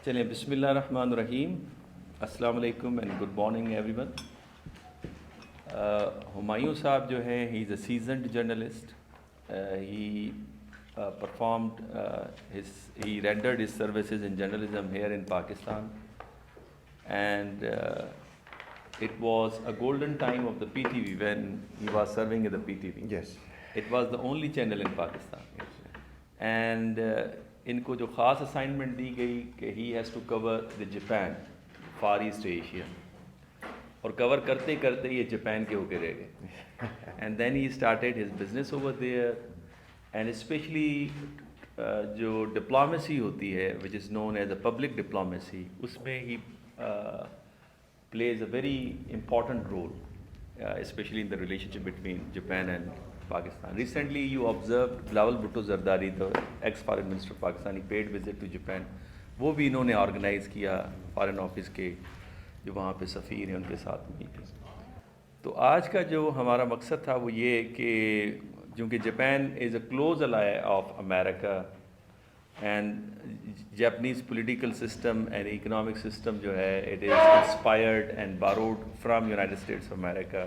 چلیں بسم اللہ الرحمن الرحیم. السلام علیکم and good morning everyone. Humayun صاحب جو ہیں he is a seasoned journalist. He performed he rendered his services in journalism here in Pakistan, and it was a golden time of the PTV when he was serving in the PTV. Yes. It was the only channel in Pakistan. And ان کو جو خاص assignment دی گئی کہ he has to cover the Japan, far East Asia, اور cover کرتے کرتے یہ جاپان کے ہو کے رہ گئے. And then he started his business over there, and especially جو ڈپلومیسی ہوتی ہے which is known as a public diplomacy, اس میں he plays a very important role, especially in the relationship between Japan and Pakistan. Recently you observed Bilawal Bhutto Zardari, the ex-foreign minister of Pakistan, he paid visit to Japan. وہ بھی انہوں نے organise کیا foreign office کے جو وہاں پہ سفیر ہیں ان کے ساتھ مل کے. تو آج کا جو ہمارا مقصد تھا وہ یہ کہ چونکہ Japan is a close ally of America, and Japanese political system and economic system جو ہے it is inspired and borrowed from United States of America.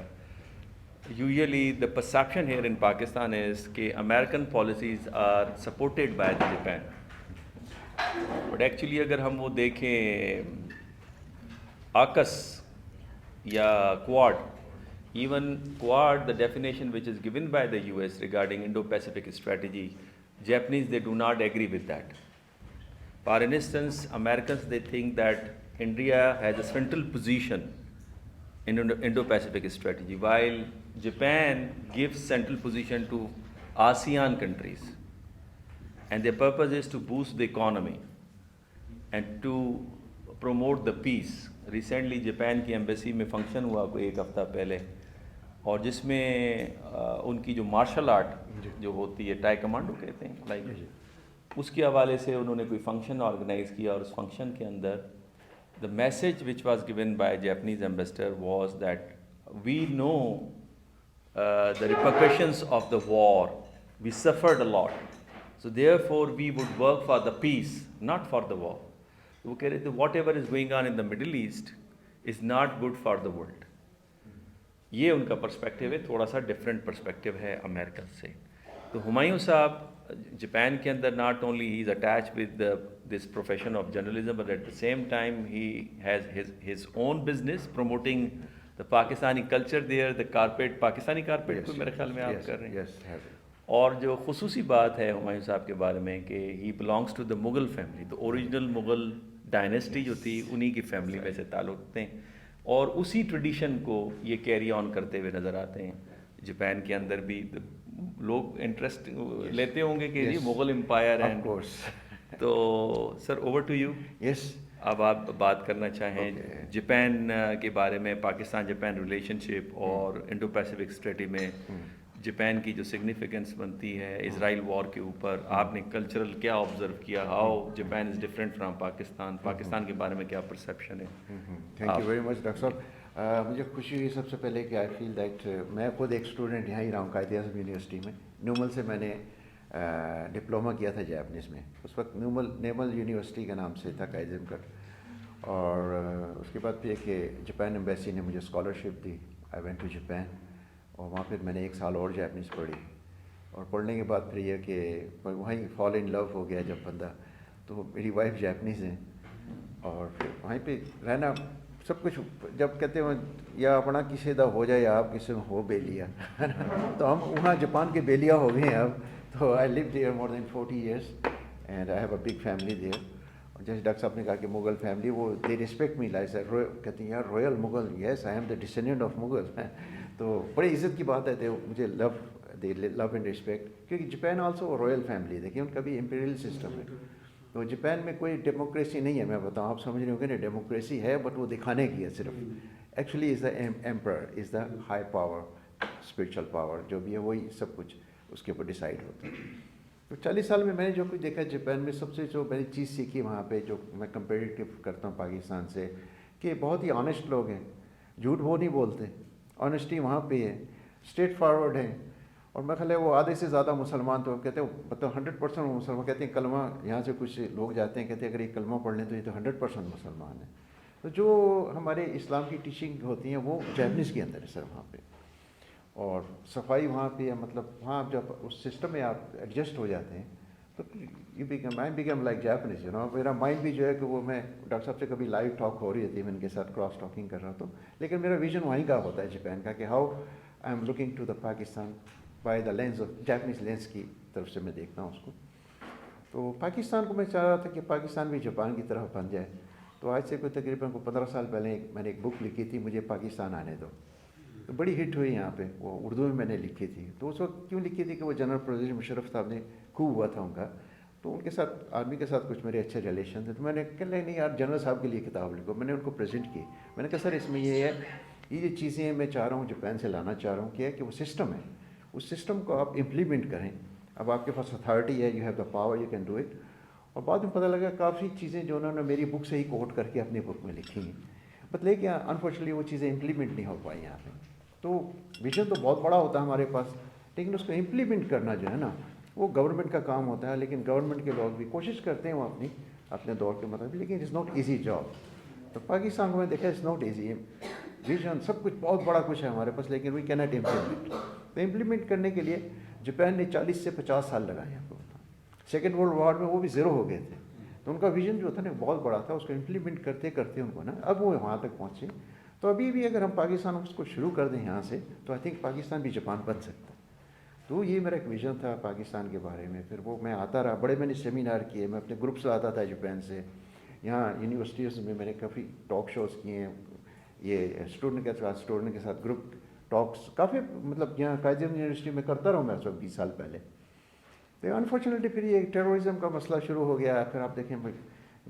Usually the perception here in Pakistan is کہ American policies are supported by the Japan. But actually اگر ہم وہ دیکھیں AUKUS یا Quad, even Quad, the definition which is given by the US regarding Indo-Pacific strategy, Japanese, they do not agree with that. For instance, Americans, they think that India has a central position in Indo-Pacific strategy, while Japan gives central position to ASEAN countries, and their purpose is to boost the economy and to promote the peace. Recently Japan کی embassy میں function ہوا کوئی ایک ہفتہ پہلے, اور جس میں ان کی جو مارشل آرٹ جو ہوتی ہے ٹائی کمانڈو کہتے ہیں لائک, اس کے حوالے سے انہوں نے کوئی فنکشن آرگنائز کیا, اور اس فنکشن کے اندر the message which was given by Japanese ambassador was that we know the repercussions of the war, we suffered a lot, so therefore we would work for the peace, not for the war. وہ کہہ رہے تھے whatever is going on in the Middle East is not good for the world. یہ ان کا perspective ہے, تھوڑا سا different perspective ہے امریکن سے. تو ہمایوں صاحب جاپان کے اندر not only he is attached with this profession of journalism, but at the same time he has his own business promoting the Pakistani culture there, the carpet, Pakistani carpet کو میرے خیال میں آپ کر رہے ہیں. اور جو خصوصی بات ہے ہمایوں صاحب کے بارے میں کہ he belongs to the Mughal family, the original Mughal dynasty جو تھی انہی کی فیملی میں سے تعلق رکھتے ہیں, اور اسی ٹریڈیشن کو یہ کیری آن کرتے ہوئے نظر آتے ہیں. جاپان کے اندر بھی لوگ انٹرسٹ لیتے ہوں گے کہ یہ مغل امپائر ہے. تو سر اوور ٹو یو. یس, اب آپ بات کرنا چاہیں جاپان کے بارے میں, پاکستان جاپان ریلیشن شپ اور انڈو پیسیفک اسٹریٹجی میں جاپان کی جو سگنیفیکنس بنتی ہے اسرائیل وار کے اوپر. آپ نے کلچرل کیا آبزرو کیا, how Japan is different from Pakistan, Pakistan کے بارے میں کیا پرسیپشن ہے؟ Thank you very much doctor صاحب. مجھے خوشی ہوئی سب سے پہلے کہ آئی فیل دیٹ میں خود ایک اسٹوڈنٹ یہاں ہی رہا ہوں قائد اعظم یونیورسٹی میں. نیومل سے میں نے ڈپلوما کیا تھا جاپنیز میں. اس وقت نیمل یونیورسٹی کے نام سے تھا قائد اعظم کا. اور اس کے بعد پھر کہ جاپان ایمبیسی نے مجھے اسکالرشپ دی. آئی وینٹ ٹو جاپان, اور وہاں پھر میں نے 1 سال اور جاپنیز پڑھی. اور پڑھنے کے بعد پھر یہ کہ وہیں فال ان لو ہو گیا جب بندہ. تو میری وائف جاپنیز ہیں, اور پھر وہیں پہ رہنا سب کچھ, جب کہتے ہیں یا اپنا کسی دا ہو جائے یا آپ کسی میں ہو بیلیا, تو ہم وہاں جاپان کے بیلیا ہو گئے ہیں اب. تو I live there more than 40 years and I have a big family there. اور جیسے ڈاکٹر صاحب نے کہا کہ مغل فیملی, وہ دے ریسپیکٹ می لائک کہتے ہیں یار royal Mughal, yes I am the descendant of Mughal. تو بڑی عزت کی بات ہے, مجھے دے لو اینڈ ریسپیکٹ, کیونکہ جاپان آلسو رویل فیملی. دیکھیے ان کا بھی امپیریل سسٹم ہے. تو جاپان میں کوئی ڈیموکریسی نہیں ہے, میں بتاؤں, آپ سمجھ رہے ہوں گے نا, ڈیموکریسی ہے بٹ وہ دکھانے کی ہے صرف. Actually is the emperor, is the high power, spiritual power جو بھی ہے وہی سب کچھ اس کے اوپر ڈیسائڈ ہوتا ہے. تو 40 سال میں نے جو کچھ دیکھا جاپان میں, سب سے جو میں نے چیز سیکھی وہاں پہ, جو میں کمپیریٹیو کرتا ہوں پاکستان سے, کہ بہت ہی آنیسٹ لوگ ہیں, جھوٹ وہ نہیں بولتے, آنیسٹی وہاں پہ ہے, اسٹریٹ فارورڈ ہیں, اور میں خیال ہے وہ آدھے سے زیادہ مسلمان تو کہتے ہیں مطلب 100% وہ مسلمان کہتے ہیں کلمہ یہاں سے کچھ لوگ جاتے ہیں کہتے ہیں اگر یہ کلمہ پڑھ لیں تو یہ تو 100% مسلمان ہے. تو جو ہمارے اسلام کی ٹیچنگ ہوتی ہیں وہ جیپنیز کے اندر ہے سر وہاں پہ. اور صفائی وہاں پہ ہے, مطلب وہاں جب اس سسٹم میں آپ ایڈجسٹ ہو جاتے ہیں تو آئی بیکم لائک جیپنیز میرا مائنڈ بھی جو ہے کہ وہ میں ڈاکٹر صاحب سے کبھی لائیو ٹاک ہو رہی ہوتی ہے, میں ان کے ساتھ کراس ٹاکنگ کر رہا ہوں, لیکن میرا ویژن وہیں کا ہوتا ہے جاپان کا کہ how I am looking to the Pakistan by the lens of Japanese lens کی طرف سے میں دیکھتا ہوں اس کو. تو پاکستان کو میں چاہ رہا تھا کہ پاکستان بھی جاپان کی طرف بن جائے. تو آج سے کوئی تقریباً 15 سال پہلے میں نے ایک بک لکھی تھی, مجھے پاکستان آنے دو, تو بڑی ہٹ ہوئی یہاں پہ, وہ اردو میں نے لکھی تھی. تو اس وقت کیوں لکھی تھی کہ وہ جنرل پرویز مشرف صاحب نے خوب ہوا تھا ان کا, تو ان کے ساتھ آرمی کے ساتھ کچھ میرے اچھے ریلیشن تھے. تو میں نے کہا نہیں یار جنرل صاحب کے لیے کتاب لکھو. میں نے ان کو پریزنٹ کی, میں نے کہا سر اس میں یہ ہے, یہ چیزیں میں چاہ رہا ہوں جاپان سے لانا چاہ رہا ہوں, کیا ہے کہ وہ سسٹم ہے, اس سسٹم کو آپ امپلیمنٹ کریں. اب آپ کے پاس اتھارٹی ہے, you have the power, you can do it. اور بعد میں پتہ لگا کافی چیزیں جو انہوں نے میری بک سے ہی کوٹ کر کے اپنی بک میں لکھی ہیں, بٹ لیکن انفارچونیٹلی وہ چیزیں امپلیمنٹ نہیں ہو پائی یہاں پہ. تو ویژن تو بہت بڑا ہوتا ہے ہمارے پاس, لیکن اس کو امپلیمنٹ کرنا جو ہے نا وہ گورنمنٹ کا کام ہوتا ہے. لیکن گورنمنٹ کے لوگ بھی کوشش کرتے ہیں وہ اپنے دور کے مطابق, لیکن اٹس ناٹ ایزی جاب. تو پاکستان کو میں دیکھا اٹس ناٹ ایزی. ویژن سب کچھ بہت بڑا کچھ ہے ہمارے پاس, لیکن وی کی ناٹ امپلیمنٹ. تو امپلیمنٹ کرنے کے لیے جاپان نے 40 سے 50 سال لگائے آپ کو. سیکنڈ ورلڈ وار میں وہ بھی زیرو ہو گئے تھے, تو ان کا ویژن جو تھا نا بہت بڑا تھا, اس کو امپلیمنٹ کرتے کرتے ان کو نا اب وہ وہاں تک پہنچے. تو ابھی بھی اگر ہم پاکستان اس کو شروع کر دیں یہاں سے, تو آئی تھنک پاکستان بھی جاپان بن سکتا ہے. تو یہ میرا ایک ویژن تھا پاکستان کے بارے میں. پھر وہ میں آتا رہا, بڑے میں نے سیمینار کیے, میں اپنے گروپ سے آتا تھا جاپان سے. یہاں یونیورسٹیز میں نے کافی ٹاک شوز کیے ہیں, یہ اسٹوڈنٹ کے ساتھ گروپ ٹاکس کافی, مطلب یہاں قائد اعظم یونیورسٹی میں کرتا رہا میں اس وقت 20 سال پہلے. تو انفارچونیٹلی پھر یہ ٹیررزم کا مسئلہ شروع ہو گیا. پھر آپ دیکھیں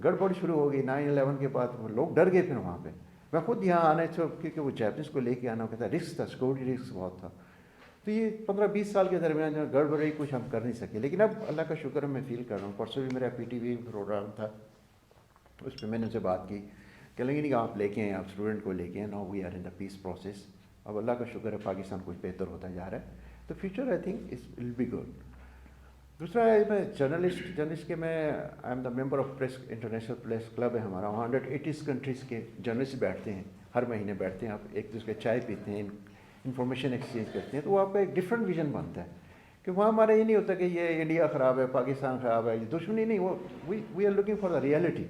گڑبڑ شروع ہو گئی 9/11 کے بعد, وہ لوگ ڈر گئے. پھر وہاں پہ میں خود یہاں آنے سے, کیونکہ وہ جیپنیز کو لے کے آنا کہتا رسک تھا, سیکورٹی رسک بہت تھا. تو یہ 15-20 سال کے درمیان جو گڑبڑی کچھ ہم کر نہیں سکے. لیکن اب اللہ کا شکر ہے میں فیل کر رہا ہوں. پرسوں بھی میرا PTV پروگرام تھا, اس پہ میں نے ان سے بات کی کہ نہیں آپ لے کے آئیں, آپ اسٹوڈنٹ کو لے کے آئیں. Now we are in the peace process. اب اللہ کا شکر ہے پاکستان کچھ بہتر ہوتا جا رہا ہے. تو future I think it will be good. دوسرا ہے میں جرنلسٹ کے میں I am the member of press international press club ہے ہمارا. 180 کنٹریز کے جرنلسٹ بیٹھتے ہیں, ہر مہینے بیٹھتے ہیں. آپ ایک دوسرے چائے پیتے ہیں, انفارمیشن ایکسچینج کرتے ہیں. تو وہ آپ کا ایک ڈفرینٹ ویژن بنتا ہے کہ وہاں ہمارا یہ نہیں ہوتا کہ یہ انڈیا خراب ہے, پاکستان خراب ہے, یہ دشمنی نہیں. وہ we are looking for the reality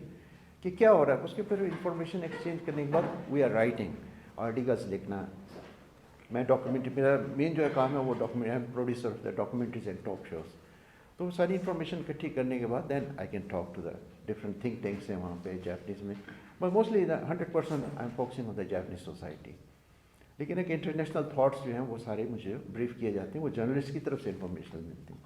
کہ کیا ہو رہا ہے. اس کے پھر انفارمیشن ایکسچینج کرنے کے بعد وی آر رائٹنگ آرٹیکلس لکھنا. میں ڈاکومنٹری, میرا مین جو ہے کام ہے وہ producer of the documentaries and talk shows. تو ساری انفارمیشن اکٹھی کرنے کے بعد then I can talk to the different think tanks ہیں وہاں پہ جاپنیز میں. But mostly 100% I am focusing on the Japanese society. لیکن ایک انٹرنیشنل تھاٹس جو ہیں وہ سارے مجھے بریف کیے جاتے ہیں, وہ جرنلسٹ کی طرف سے انفارمیشن ملتی ہیں.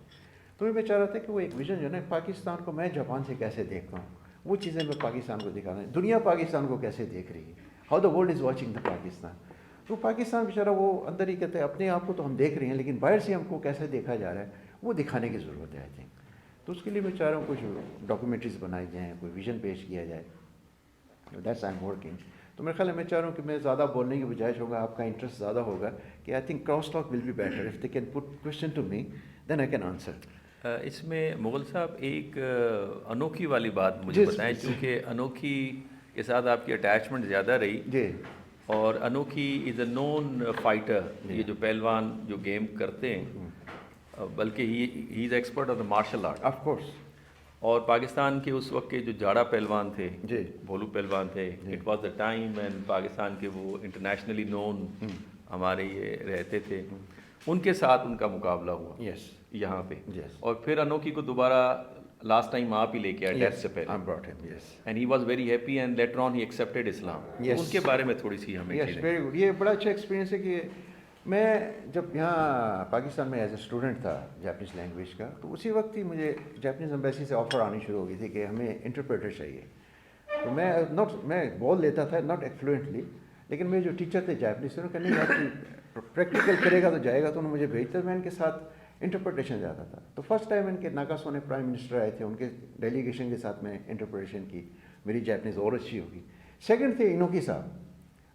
تو میں چاہ رہا تھا کہ وہ ایک ویژن جو ہے نا پاکستان کو میں جاپان سے کیسے دیکھتا ہوں, وہ چیزیں میں پاکستان کو دکھا رہا ہوں. دنیا پاکستان کو کیسے دیکھ رہی ہے, how the world is watching the Pakistan. تو پاکستان بیچارہ وہ اندر ہی کہتے ہیں اپنے آپ کو تو ہم دیکھ رہے ہیں, لیکن باہر سے ہم کو کیسے دیکھا جا رہا ہے وہ دکھانے کی ضرورت ہے آئی تھنک. تو اس کے لیے میں چاہ رہا ہوں کچھ ڈاکومنٹریز بنائی جائیں, کوئی ویژن پیش کیا جائے. That's I am working. تو میرے خیال ہے میں چاہ رہا ہوں کہ میں زیادہ بولنے کی بجائے ہوگا آپ کا انٹرسٹ زیادہ ہوگا کہ I think cross talk will be better. If they can put question to me then I can answer. اس میں مغل صاحب ایک انوکھی والی بات مجھے بتائیں, چونکہ انوکھی کے ساتھ آپ کی اٹیچمنٹ زیادہ رہی. جی. اور انوکھی از اے نون فائٹر, یہ جو پہلوان جو گیم کرتے ہیں, بلکہ he is expert of the martial art of course. اور پاکستان کے اس وقت کے جو جاڑا پہلوان تھے, جی, بھولو پہلوان تھے, it was the time and Pakistan کے وہ انٹرنیشنلی نون ہمارے یہ رہتے تھے, ان کے ساتھ ان کا مقابلہ ہوا یس, یہاں پہ. یس, اور پھر انوکھی کو دوبارہ لاسٹ ٹائم آپ ہی لے کے آئے ٹیسٹ سے پہلے, I brought him, yes. And he was very happy and later on he accepted Islam. Yes. ان کے بارے میں تھوڑی سی ہمیں یس, ویری گڈ. یہ بڑا اچھا ایکسپیرینس ہے کہ میں جب یہاں پاکستان میں ایز اے اسٹوڈنٹ تھا جاپنیز لینگویج کا, تو اسی وقت ہی مجھے جاپنیز ایمبیسی سے آفر آنی شروع ہو گئی تھی کہ ہمیں انٹرپریٹر چاہیے. تو میں بول لیتا تھا ناٹ فلوئنٹلی, لیکن میرے جو ٹیچر تھے جاپنیز سے, انہوں نے کہا نہیں آپ پریکٹیکل کرے گا تو جائے گا, تو انہوں نے مجھے بھیجتا, میں ان کے ساتھ انٹرپریٹیشن جاتا تھا. تو فرسٹ ٹائم ان کے ناکاسونے پرائم منسٹر آئے تھے, ان کے ڈیلیگیشن کے ساتھ میں انٹرپریٹیشن کی, میری جاپنیز اور اچھی ہوگی. سیکنڈ تھے انوکی صاحب,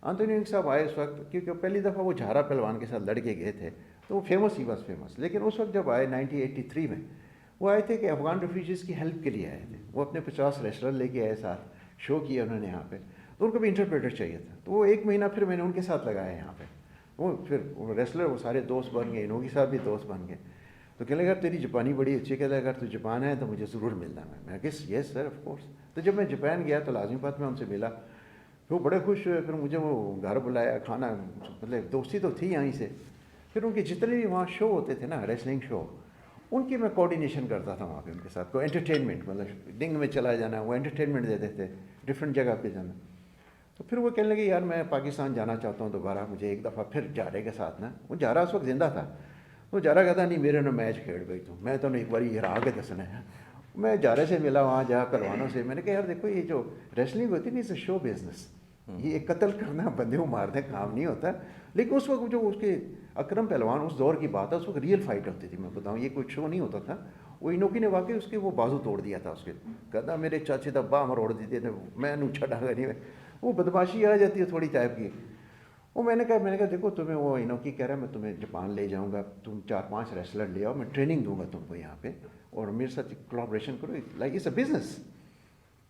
آنٹونی صاحب آئے اس وقت, کیونکہ پہلی دفعہ وہ جھارا پہلوان کے ساتھ لڑ کے گئے تھے, تو وہ فیمس ہی بس فیمس. لیکن اس وقت جب آئے 1983 میں وہ آئے تھے کہ افغان ریفیوجیز کی ہیلپ کے لیے آئے تھے. وہ اپنے 50 ریسلر لے کے آئے ساتھ, شو کیا انہوں نے یہاں پہ. تو ان کو بھی انٹرپریٹر چاہیے تھا, تو وہ 1 مہینہ پھر میں نے ان کے ساتھ لگایا یہاں پہ. وہ پھر ریسلر وہ سارے دوست بن گئے, انہوں کے ساتھ بھی دوست بن گئے. تو کہنے لگا تیری جاپانی بڑی اچھی, کہتا ہے اگر تو جاپان ہے تو مجھے ضرور ملنا. میں کہا یس سر آف کورس. تو جب میں جاپان گیا تو لازمی بات میں ان سے ملا, وہ بڑے خوش ہوئے. پھر مجھے وہ گھر بلایا, کھانا, مطلب دوستی تو تھی یہیں سے. پھر ان کے جتنے بھی وہاں شو ہوتے تھے نا, ریسلنگ شو, ان کی میں کوآرڈینیشن کرتا تھا وہاں پہ ان کے ساتھ. کوئی انٹرٹینمنٹ, مطلب ڈنگ میں چلا جانا, وہ انٹرٹینمنٹ دیتے تھے ڈفرینٹ جگہ پہ جانا. تو پھر وہ کہنے لگے یار میں پاکستان جانا چاہتا ہوں دوبارہ, مجھے ایک دفعہ پھر جارے کے ساتھ نا. وہ جارا اس وقت زندہ تھا. وہ جارا کہتا نہیں میرے نے میچ کھیل گئی تو میں تو ایک بار ہرا کے دسنا ہے. میں جارے سے ملا وہاں جا پہلوانوں سے, میں نے کہا یار دیکھو یہ جو ریسلنگ ہوتی ہے نا, اس شو بزنس, یہ قتل کرنا, بندے کو مارنے کام نہیں ہوتا. لیکن اس وقت جو اس کے اکرم پہلوان, اس دور کی بات ہے, اس وقت ریئل فائٹ ہوتی تھی. میں بتاؤں یہ کوئی شو نہیں ہوتا تھا. وہ انوکی نے واقعی اس کے وہ بازو توڑ دیا تھا اس کے, کہتا میرے چاچے دا باہ مروڑ دیتے تھے, میں نو چھڑا گا نہیں. وہ بدماشی آ جاتی ہے تھوڑی ٹائپ کی. وہ میں نے کہا دیکھو تمہیں وہ انوکی کہہ رہا ہے میں تمہیں جاپان لے جاؤں گا, تم 4-5 ریسلر لے آؤ, میں ٹریننگ دوں گا تم کو یہاں پہ, اور میرے ساتھ کولابریشن کرو, لائک اٹس اے بزنس.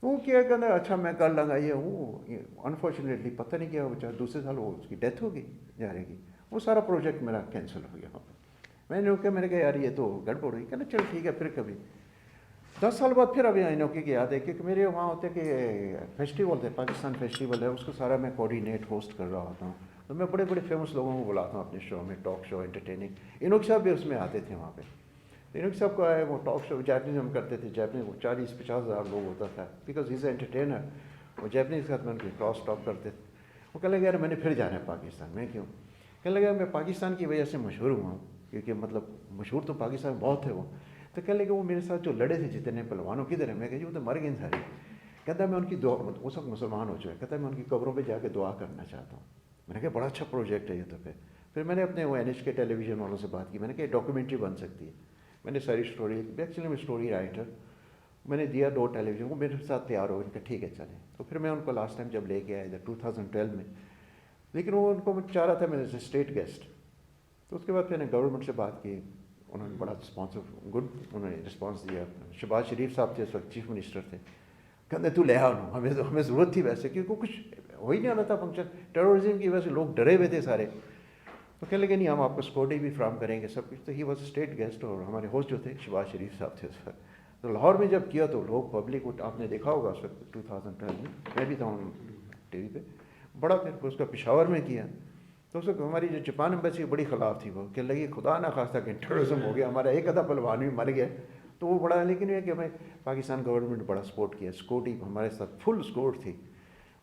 وہ کیا کہنا اچھا میں کر لوں گا. یہ وہ انفارچونیٹلی پتہ نہیں کیا, وہ دوسرے سال وہ اس کی ڈیتھ ہو گئی جارے کی. وہ سارا پروجیکٹ میرا کینسل ہو گیا. میں نے کہا یار یہ تو گڑبڑ ہوئی. کہنا چل ٹھیک ہے پھر کبھی 10 سال بعد پھر ابھی انوکی کی یاد ہے کہ میرے وہاں ہوتے کہ فیسٹیول تھے, پاکستان فیسٹیول ہے, اس کو سارا میں کوآرڈینیٹ ہوسٹ کر رہا ہوتا ہوں. تو میں بڑے بڑے فیمس لوگوں کو بلاتا ہوں اپنے شو میں, ٹاک شو, انٹرٹیننگ. انوکی صاحب بھی اس میں آتے تھے وہاں پہ. انوکی صاحب کو آئے وہ ٹاک شو جیپنیز ہم کرتے تھے. جیپنیز 40-50 ہزار لوگ ہوتا تھا, because he is a entertainer. وہ جیپنیز کے ساتھ میں ان کے کراس ٹاک کرتے تھے. وہ کہنے لگا یار میں نے پھر جانا ہے پاکستان. میں کیوں؟ کہنے لگا میں پاکستان کی وجہ سے مشہور ہوا ہوں, کیونکہ مطلب مشہور تو پاکستان میں بہت تھے وہ. تو کہنے لگے وہ میرے ساتھ جو لڑے تھے جتنے پہلوانوں کدھر ہیں؟ میں کہا جی وہ تو مر گئے سارے. کہتا ہے میں ان کی دعا, اس وقت مسلمان ہو چکے, کہتا ہے میں ان کی قبروں پہ جا کے دعا کرنا چاہتا ہوں. میں نے کہا بڑا اچھا پروجیکٹ ہے یہ. تو پھر میں نے اپنے وہ NHK ٹیلی ویژن والوں سے بات کی. میں نے کہا ڈاکیومنٹری بن سکتی ہے. میں نے ساری اسٹوری, ایکچولی میں اسٹوری رائٹر, میں نے دیا 2 ٹیلی ویژن, وہ میرے ساتھ تیار ہو گئے کہ ٹھیک ہے چلیں. تو پھر میں ان کو لاسٹ ٹائم جب لے کے آیا ادھر 2012 میں, لیکن وہ ان کو میں چاہ رہا تھا میں اسٹیٹ گیسٹ. تو اس کے بعد میں نے گورنمنٹ سے بات کی, انہوں نے بڑا گڈ انہوں نے رسپانس دیا. شہباز شریف صاحب تھے اس وقت چیف منسٹر تھے. کہتے تو لے آؤ, ہمیں ضرورت تھی ویسے, کیونکہ کچھ ہو ہی نہیں آنا تھا فنکشن. ٹیررزم کی وجہ سے لوگ ڈرے ہوئے تھے سارے. تو کہنے لگے نہیں ہم آپ کو سیکورٹی بھی فراہم کریں گے سب کچھ. تو ہی واز اسٹیٹ گیسٹ, اور ہمارے ہوسٹ جو تھے شہباز شریف صاحب تھے اس وقت. تو لاہور میں جب کیا تو لوگ پبلک, آپ نے دیکھا ہوگا اس وقت 2012 میں بھی تھا ٹی وی پہ. بڑا پھر اس کا پشاور میں کیا. تو اس وقت ہماری جو جاپان ایمبیسی بڑی خلاف تھی. وہ کہ لگی خدا نہ خواستہ کہ ٹیررزم ہو گیا, ہمارا ایک آدھا پہلوان بھی مر گیا. تو وہ بڑا, لیکن یہ کہ ہمیں پاکستان گورنمنٹ بڑا سپورٹ کیا, سیکورٹی ہمارے ساتھ فل سپورٹ تھی.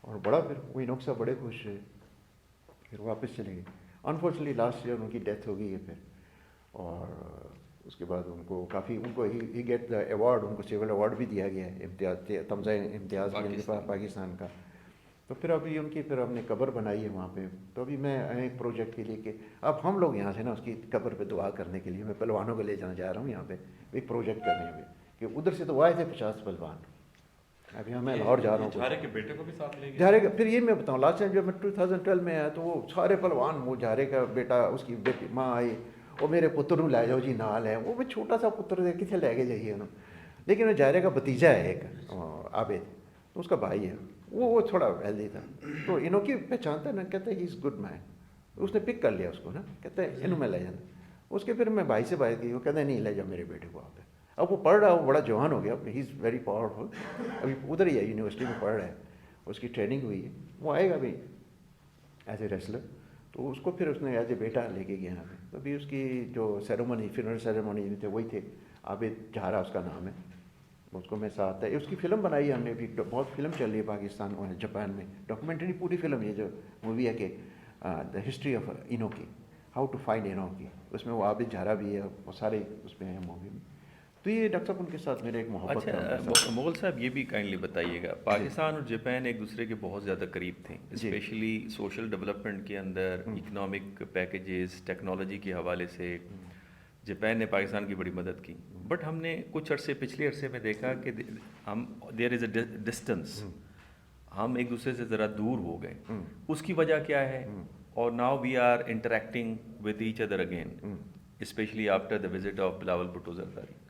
اور بڑا پھر وہی نقصہ بڑے خوش ہوئے, پھر واپس چلے گئے. انفارچونیٹلی لاسٹ ایئر ان کی ڈیتھ ہو گئی ہے پھر. اور اس کے بعد ان کو کافی, ان کو ہی گیٹ دا ایوارڈ, ان کو سول ایوارڈ بھی دیا گیا ہے, امتیاز, تمغہ امتیاز پاکستان کا. تو پھر ابھی ان کی پھر ہم نے قبر بنائی ہے وہاں پہ. تو ابھی میں ایک پروجیکٹ کے لیے کہ اب ہم لوگ یہاں سے نا اس کی قبر پہ دعا کرنے کے لیے میں پہلوانوں کو لے جانا چاہ رہا ہوں یہاں پہ ایک پروجیکٹ کرنے میں, کہ ادھر سے تو آئے تھے 50 پہلوان. ابھی میں لاہور جا رہا ہوں. جھارے کے بیٹے کو بھی ساتھ لے گئے. جھارے کا پھر یہ میں بتاؤں, لاسٹ ٹائم جب میں 2012 میں آیا تو وہ سارے پہلوان, وہ جھارے کا بیٹا, اس کی بیٹی ماں آئی, وہ میرے پتر لے جاؤ جی نال ہے. وہ چھوٹا سا پتر ہے, کتنے لے کے جائیے انہوں. لیکن وہ جھارے کا بھتیجا ہے ایک عابد, تو اس کا بھائی ہے, وہ تھوڑا ہیلدی تھا. تو انہوں کی پہچانتا ہے نا, کہتا ہے ہی از گڈ مین. اس نے پک کر لیا اس کو نا, کہتا ہے انہوں میں لے جانا. اس کے پھر میں بھائی سے بات کی, وہ کہتا ہے نہیں لے جاؤ میرے بیٹے کو. آپ اب وہ پڑھ رہا, وہ بڑا جوان ہو گیا, ہی از ویری پاورفل. ابھی ادھر ہی ہے, یونیورسٹی میں پڑھ رہا ہے, اس کی ٹریننگ ہوئی ہے. وہ آئے گا ابھی ایز اے ریسلر. تو اس کو پھر اس نے ایز اے بیٹا لے کے گیا یہاں پہ. تو ابھی اس کی جو سیریمونی, فنرل سیریمونی تھے وہی تھے, عابد جھارا اس کا نام ہے. اس کو میں ساتھ ہے. اس کی فلم بنائی ہے ہم نے, بھی بہت فلم چل رہی ہے پاکستان اور جاپان میں, ڈاکومنٹری پوری فلم. یہ جو مووی ہے کہ the history of Inoki, how to find Inoki, اس میں وہ عابد جھارا بھی ہے, وہ سارے اس میں ہیں مووی میں. تو یہ ڈاکٹر صاحب ان کے ساتھ میرے ایک محبت کا. اچھا مغل صاحب یہ بھی کائنڈلی بتائیے گا, پاکستان اور جاپان ایک دوسرے کے بہت زیادہ قریب تھے, اسپیشلی سوشل ڈیولپمنٹ کے اندر, اکنامک پیکیجز, ٹیکنالوجی کے حوالے سے جاپان نے پاکستان کی بڑی مدد کی. بٹ ہم نے کچھ پچھلے عرصے میں دیکھا کہ ہم دیر از اے ڈسٹنس, ہم ایک دوسرے سے ذرا دور ہو گئے. اس کی وجہ کیا ہے, or now we are interacting with each other again, especially after the visit of Bilawal Bhutto Zardari.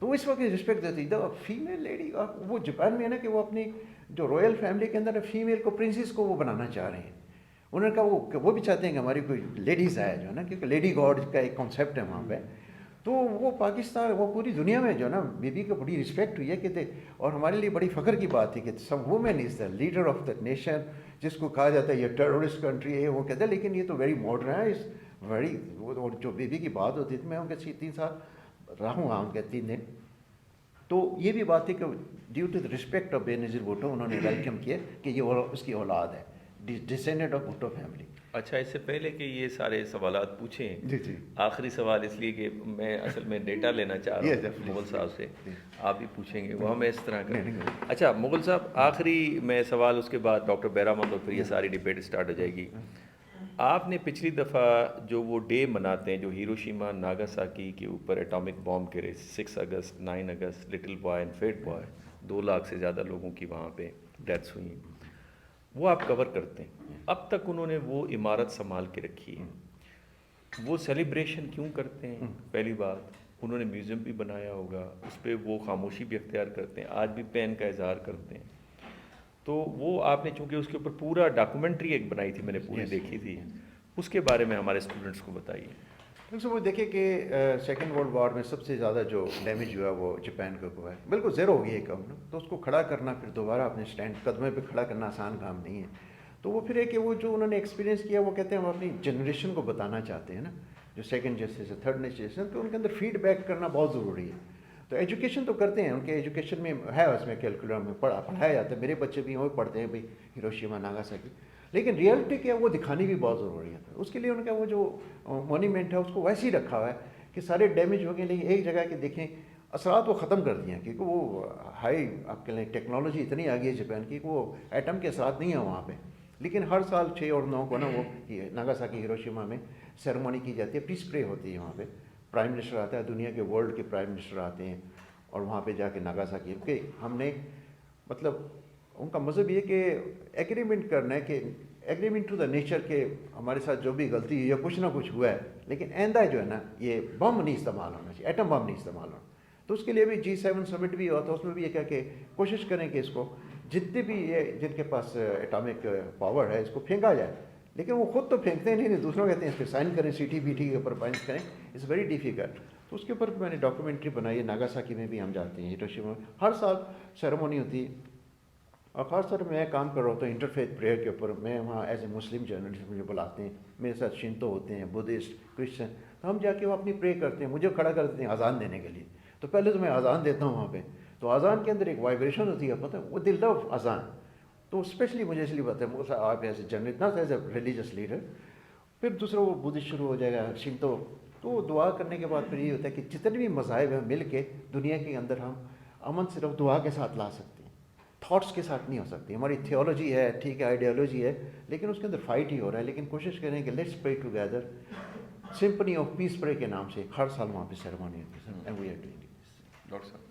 تو وہ اس وقت رسپیکٹ دیتی تھی. فیمیل لیڈی وہ جاپان میں ہے نا کہ وہ اپنی جو رائل فیملی کے اندر فیمیل کو پرنسس کو وہ بنانا چاہ رہے ہیں. انہوں نے کہا وہ بھی چاہتے ہیں کہ ہماری کوئی لیڈیز آئے جو ہے نا, کیونکہ لیڈی گاڈ کا ایک کانسیپٹ ہے وہاں پہ. تو وہ پاکستان وہ پوری دنیا میں جو ہے نا بیوی کو بڑی رسپیکٹ ہوئی ہے کہ اور ہمارے لیے بڑی فخر کی بات تھی کہ some woman is the leader of the nation, جس کو کہا جاتا ہے یہ ٹیرورسٹ کنٹری ہے وہ کہتے ہیں, لیکن یہ تو ویری ماڈرن ہے. اس ویری جو بیوی کی بات ہوتی تھی, میں ان کے 3 سال رہا ہوں وہاں ان کے 3 دن, تو یہ بھی بات تھی کہ due to the respect of Benazir Bhutto انہوں نے ویلکم کیا کہ یہ اس کی اولاد ہے, ڈسینڈنٹ آف بھٹو فیملی. اچھا, اس سے پہلے کہ یہ سارے سوالات پوچھیں, جی جی آخری سوال اس لیے کہ میں اصل میں ڈیٹا لینا چاہ رہا ہوں مغل صاحب سے, آپ بھی پوچھیں گے وہ ہمیں اس طرح کا. اچھا مغل صاحب, آخری میں سوال, اس کے بعد ڈاکٹر بیرامند, اور پھر یہ ساری ڈبیٹ اسٹارٹ ہو جائے گی. آپ نے پچھلی دفعہ جو وہ ڈے مناتے ہیں جو ہیروشیما ناگاساکی کے اوپر ایٹامک بام گرے, 6 اگست 9 اگست, little boy and fat boy, 2 lakh سے زیادہ لوگوں کی وہاں پہ ڈیتھس ہوئی, وہ آپ کور کرتے ہیں. اب تک انہوں نے وہ عمارت سنبھال کے رکھی ہے, وہ سیلیبریشن کیوں کرتے ہیں؟ پہلی بات, انہوں نے میوزیم بھی بنایا ہوگا, اس پہ وہ خاموشی بھی اختیار کرتے ہیں, آج بھی پین کا اظہار کرتے ہیں. تو وہ آپ نے چونکہ اس کے اوپر پورا ڈاکومنٹری ایک بنائی تھی, میں نے پوری دیکھی تھی, اس کے بارے میں ہمارے اسٹوڈنٹس کو بتائیے. وہ دیکھیں کہ سیکنڈ ورلڈ وار میں سب سے زیادہ جو ڈیمیج ہوا وہ جاپان کا ہوا ہے, بالکل زیرو ہو گیا ہے کام نا, تو اس کو کھڑا کرنا پھر دوبارہ اپنے اسٹینڈ قدمے پہ کھڑا کرنا آسان کام نہیں ہے. تو وہ پھر ہے کہ وہ جو انہوں نے ایکسپیرینس کیا وہ کہتے ہیں ہم اپنی جنریشن کو بتانا چاہتے ہیں نا, جو سیکنڈ جنریشن تھرڈ جنریشن, تو ان کے اندر فیڈ بیک کرنا بہت ضروری ہے. تو ایجوکیشن تو کرتے ہیں, ان کے ایجوکیشن میں ہے, اس میں کیلکولم میں پڑھایا جاتا ہے, میرے بچے بھی وہی پڑھتے ہیں بھائی ہیروشیما ناگاساکی, لیکن ریئلٹی کیا وہ دکھانی بھی بہت ضروری ہے. اس کے لیے ان کا وہ جو مونیمنٹ ہے اس کو ویسے ہی رکھا ہوا ہے کہ سارے ڈیمیج ہو گئے, لیکن ایک جگہ کے دیکھیں اثرات وہ ختم کر دیے ہیں, کیونکہ وہ ہائی آپ کے لیے ٹیکنالوجی اتنی آ گئی ہے جاپان کی کہ وہ ایٹم کے اثرات نہیں ہیں وہاں پہ. لیکن ہر سال 6 اور 9 کو نا وہ ناگاساکی ہیروشیما میں سیرمونی کی جاتی ہے, پیس پرے ہوتی ہے وہاں پہ, پرائم منسٹر آتا ہے, دنیا کے ورلڈ کے پرائم منسٹر آتے ہیں اور وہاں پہ جا کے ناگاساکی, کہ ہم نے مطلب ان کا مذہب یہ کہ ایگریمنٹ کرنا ہے, کہ ایگریمنٹ ٹو دا نیچر کہ ہمارے ساتھ جو بھی غلطی یا کچھ نہ کچھ ہوا ہے, لیکن آئندہ جو ہے نا یہ بم نہیں استعمال ہونا چاہیے, ایٹم بم نہیں استعمال ہونا. تو اس کے لیے بھی G7 سمٹ بھی ہوا, تو اس میں بھی یہ کہا کہ کوشش کریں کہ اس کو جتنے بھی یہ جن کے پاس ایٹامک پاور ہے اس کو پھینکا جائے, لیکن وہ خود تو پھینکتے نہیں, دوسروں کہتے ہیں اس پہ سائن کریں, CTBT کے اوپر سائن کریں, اٹس ویری ڈیفیکلٹ. تو اس کے اوپر میں نے ڈاکومنٹری بنائی ہے. ناگاساکی میں بھی ہم جاتے ہیں, ہیروشیما میں ہر سال سیرمونی ہوتی ہے, اور خاص طور میں کام کر رہا ہوتا ہوں انٹرفیتھ پریئر کے اوپر. میں وہاں ایز اے مسلم جرنلسٹ مجھے بلاتے ہیں, میرے ساتھ شنتو ہوتے ہیں, بدھسٹ, کرسچن, تو ہم جا کے وہ اپنی پرے کرتے ہیں, مجھے کھڑا کر دیتے ہیں اذان دینے کے لیے. تو پہلے تو میں اذان دیتا ہوں وہاں پہ, تو اذان کے اندر ایک وائبریشن ہوتی ہے, پتہ ہے, وہ دل لو اذان. تو اسپیشلی مجھے اس لیے بات ہے آپ as a journalist, not as a religious leader. پھر دوسرا وہ بدھسٹ شروع ہو جائے گا, شنتو. تو دعا کرنے کے بعد پھر یہ ہوتا ہے کہ جتنے بھی مذاہب ہیں مل کے دنیا کے اندر ہم امن صرف دعا کے ساتھ لا سکتے ہیں, تھاٹس کے ساتھ نہیں ہو سکتی. ہماری تھیولوجی ہے, ٹھیک ہے, آئیڈیالوجی ہے, لیکن اس کے اندر فائٹ ہی ہو رہا ہے. لیکن کوشش کریں کہ لیٹس پرے ٹوگیدر, سمپنی آف پیس پرے کے نام سے ہر سال وہاں پہ سیرمونی ہوتی ہے. ڈاکٹر صاحب